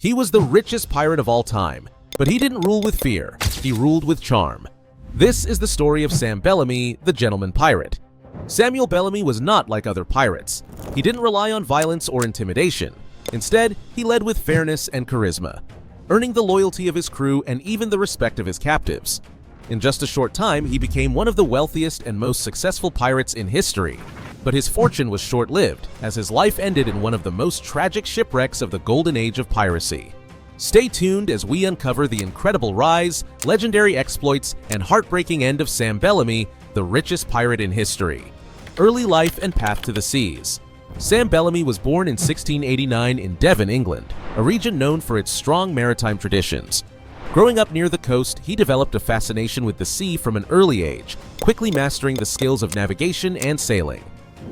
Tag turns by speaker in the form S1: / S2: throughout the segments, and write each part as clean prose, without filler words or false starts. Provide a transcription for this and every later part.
S1: He was the richest pirate of all time, but he didn't rule with fear, he ruled with charm. This is the story of Sam Bellamy, the gentleman pirate. Samuel Bellamy was not like other pirates. He didn't rely on violence or intimidation. Instead, he led with fairness and charisma, earning the loyalty of his crew and even the respect of his captives. In just a short time, he became one of the wealthiest and most successful pirates in history. But his fortune was short-lived, as his life ended in one of the most tragic shipwrecks of the golden age of piracy. Stay tuned as we uncover the incredible rise, legendary exploits, and heartbreaking end of Sam Bellamy, the richest pirate in history. Early life and path to the seas. Sam Bellamy was born in 1689 in Devon, England, a region known for its strong maritime traditions. Growing up near the coast, he developed a fascination with the sea from an early age, quickly mastering the skills of navigation and sailing.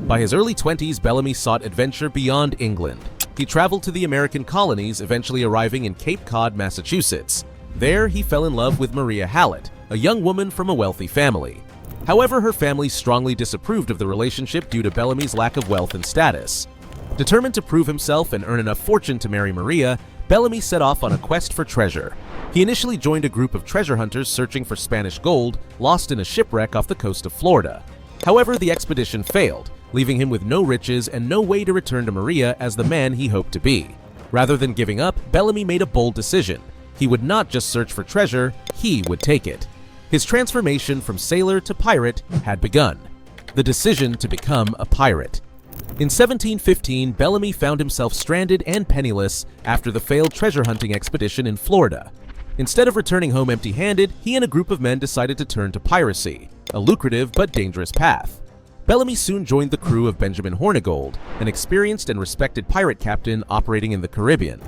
S1: By his early 20s, Bellamy sought adventure beyond England. He traveled to the American colonies, eventually arriving in Cape Cod, Massachusetts. There, he fell in love with Maria Hallett, a young woman from a wealthy family. However, her family strongly disapproved of the relationship due to Bellamy's lack of wealth and status. Determined to prove himself and earn enough fortune to marry Maria, Bellamy set off on a quest for treasure. He initially joined a group of treasure hunters searching for Spanish gold lost in a shipwreck off the coast of Florida. However, the expedition failed, leaving him with no riches and no way to return to Maria as the man he hoped to be. Rather than giving up, Bellamy made a bold decision. He would not just search for treasure, he would take it. His transformation from sailor to pirate had begun. The decision to become a pirate. In 1715, Bellamy found himself stranded and penniless after the failed treasure hunting expedition in Florida. Instead of returning home empty-handed, he and a group of men decided to turn to piracy, a lucrative but dangerous path. Bellamy soon joined the crew of Benjamin Hornigold, an experienced and respected pirate captain operating in the Caribbean.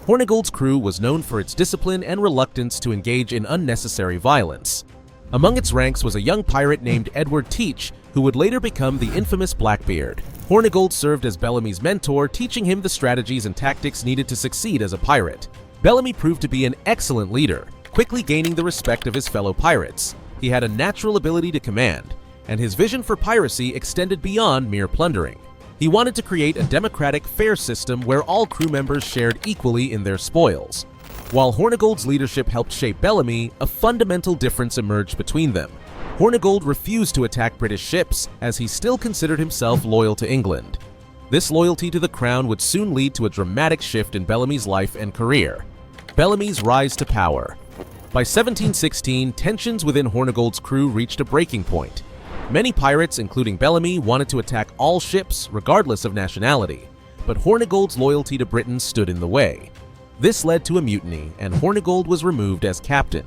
S1: Hornigold's crew was known for its discipline and reluctance to engage in unnecessary violence. Among its ranks was a young pirate named Edward Teach, who would later become the infamous Blackbeard. Hornigold served as Bellamy's mentor, teaching him the strategies and tactics needed to succeed as a pirate. Bellamy proved to be an excellent leader, quickly gaining the respect of his fellow pirates. He had a natural ability to command, and his vision for piracy extended beyond mere plundering. He wanted to create a democratic, fair system where all crew members shared equally in their spoils. While Hornigold's leadership helped shape Bellamy, a fundamental difference emerged between them. Hornigold refused to attack British ships, as he still considered himself loyal to England. This loyalty to the crown would soon lead to a dramatic shift in Bellamy's life and career. Bellamy's rise to power. By 1716, tensions within Hornigold's crew reached a breaking point. Many pirates, including Bellamy, wanted to attack all ships, regardless of nationality, but Hornigold's loyalty to Britain stood in the way. This led to a mutiny, and Hornigold was removed as captain.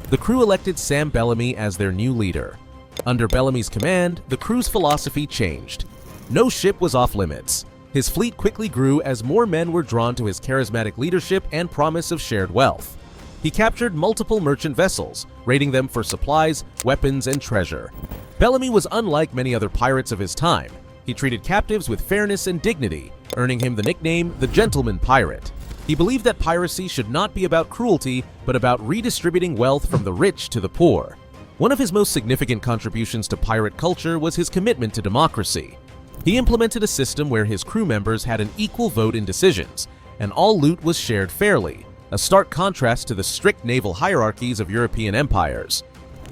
S1: The crew elected Sam Bellamy as their new leader. Under Bellamy's command, the crew's philosophy changed. No ship was off limits. His fleet quickly grew as more men were drawn to his charismatic leadership and promise of shared wealth. He captured multiple merchant vessels, raiding them for supplies, weapons, and treasure. Bellamy was unlike many other pirates of his time. He treated captives with fairness and dignity, earning him the nickname the Gentleman Pirate. He believed that piracy should not be about cruelty, but about redistributing wealth from the rich to the poor. One of his most significant contributions to pirate culture was his commitment to democracy. He implemented a system where his crew members had an equal vote in decisions, and all loot was shared fairly, a stark contrast to the strict naval hierarchies of European empires.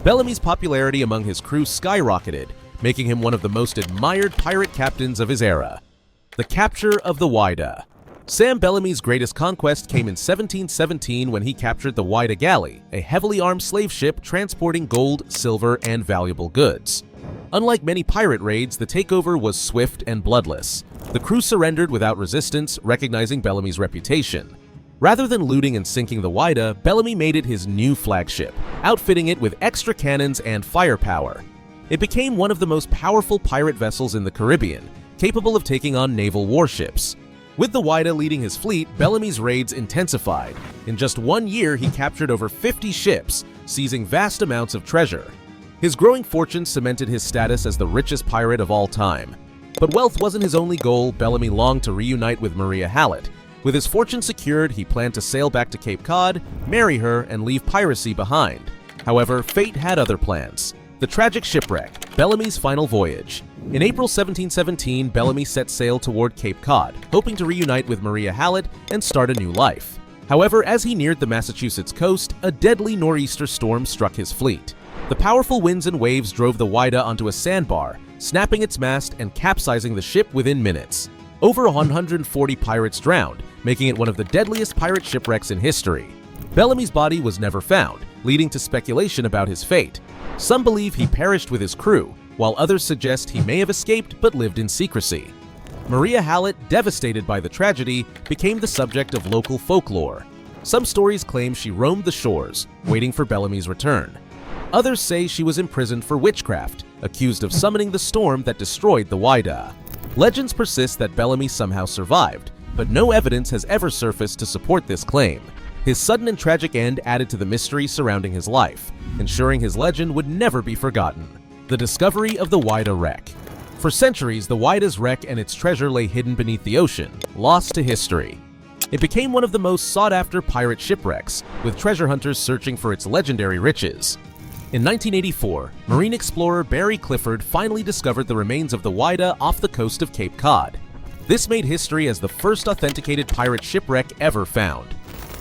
S1: Bellamy's popularity among his crew skyrocketed, making him one of the most admired pirate captains of his era. The capture of the Whydah. Sam Bellamy's greatest conquest came in 1717 when he captured the Whydah Gally, a heavily armed slave ship transporting gold, silver, and valuable goods. Unlike many pirate raids, the takeover was swift and bloodless. The crew surrendered without resistance, recognizing Bellamy's reputation. Rather than looting and sinking the Whydah, Bellamy made it his new flagship, outfitting it with extra cannons and firepower. It became one of the most powerful pirate vessels in the Caribbean, capable of taking on naval warships. With the Whydah leading his fleet, Bellamy's raids intensified. In just 1 year, he captured over 50 ships, seizing vast amounts of treasure. His growing fortune cemented his status as the richest pirate of all time. But wealth wasn't his only goal. Bellamy longed to reunite with Maria Hallett. With his fortune secured, he planned to sail back to Cape Cod, marry her, and leave piracy behind. However, fate had other plans. The tragic shipwreck, Bellamy's final voyage. In April 1717, Bellamy set sail toward Cape Cod, hoping to reunite with Maria Hallett and start a new life. However, as he neared the Massachusetts coast, a deadly nor'easter storm struck his fleet. The powerful winds and waves drove the Whydah onto a sandbar, snapping its mast and capsizing the ship within minutes. Over 140 pirates drowned, making it one of the deadliest pirate shipwrecks in history. Bellamy's body was never found, leading to speculation about his fate. Some believe he perished with his crew, while others suggest he may have escaped but lived in secrecy. Maria Hallett, devastated by the tragedy, became the subject of local folklore. Some stories claim she roamed the shores, waiting for Bellamy's return. Others say she was imprisoned for witchcraft, accused of summoning the storm that destroyed the Whydah. Legends persist that Bellamy somehow survived, but no evidence has ever surfaced to support this claim. His sudden and tragic end added to the mystery surrounding his life, ensuring his legend would never be forgotten. The discovery of the Whydah wreck. For centuries, the Whydah's wreck and its treasure lay hidden beneath the ocean, lost to history. It became one of the most sought-after pirate shipwrecks, with treasure hunters searching for its legendary riches. In 1984, marine explorer Barry Clifford finally discovered the remains of the Whydah off the coast of Cape Cod. This made history as the first authenticated pirate shipwreck ever found.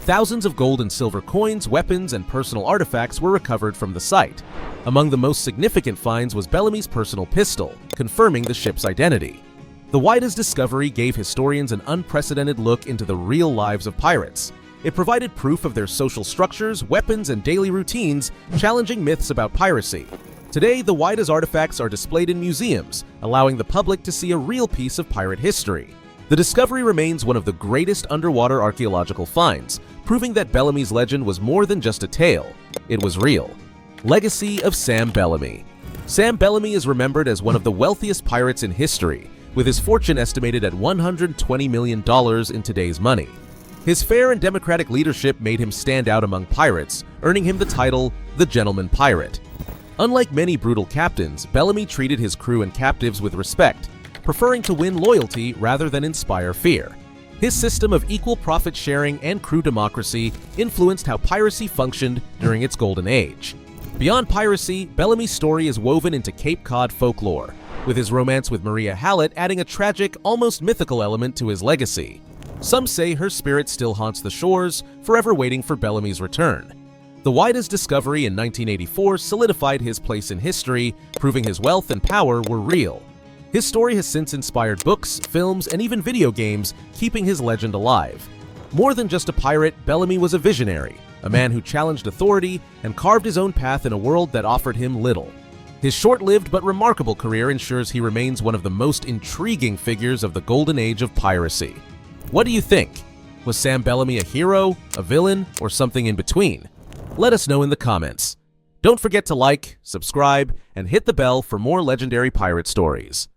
S1: Thousands of gold and silver coins, weapons, and personal artifacts were recovered from the site. Among the most significant finds was Bellamy's personal pistol, confirming the ship's identity. The Whydah's discovery gave historians an unprecedented look into the real lives of pirates. It provided proof of their social structures, weapons, and daily routines, challenging myths about piracy. Today, the Whydah's artifacts are displayed in museums, allowing the public to see a real piece of pirate history. The discovery remains one of the greatest underwater archaeological finds, proving that Bellamy's legend was more than just a tale. It was real. Legacy of Sam Bellamy. Sam Bellamy is remembered as one of the wealthiest pirates in history, with his fortune estimated at $120 million in today's money. His fair and democratic leadership made him stand out among pirates, earning him the title, the Gentleman Pirate. Unlike many brutal captains, Bellamy treated his crew and captives with respect, preferring to win loyalty rather than inspire fear. His system of equal profit sharing and crew democracy influenced how piracy functioned during its golden age. Beyond piracy, Bellamy's story is woven into Cape Cod folklore, with his romance with Maria Hallett adding a tragic, almost mythical element to his legacy. Some say her spirit still haunts the shores, forever waiting for Bellamy's return. The Whydah's discovery in 1984 solidified his place in history, proving his wealth and power were real. His story has since inspired books, films, and even video games, keeping his legend alive. More than just a pirate, Bellamy was a visionary, a man who challenged authority and carved his own path in a world that offered him little. His short-lived but remarkable career ensures he remains one of the most intriguing figures of the golden age of piracy. What do you think? Was Sam Bellamy a hero, a villain, or something in between? Let us know in the comments. Don't forget to like, subscribe, and hit the bell for more legendary pirate stories.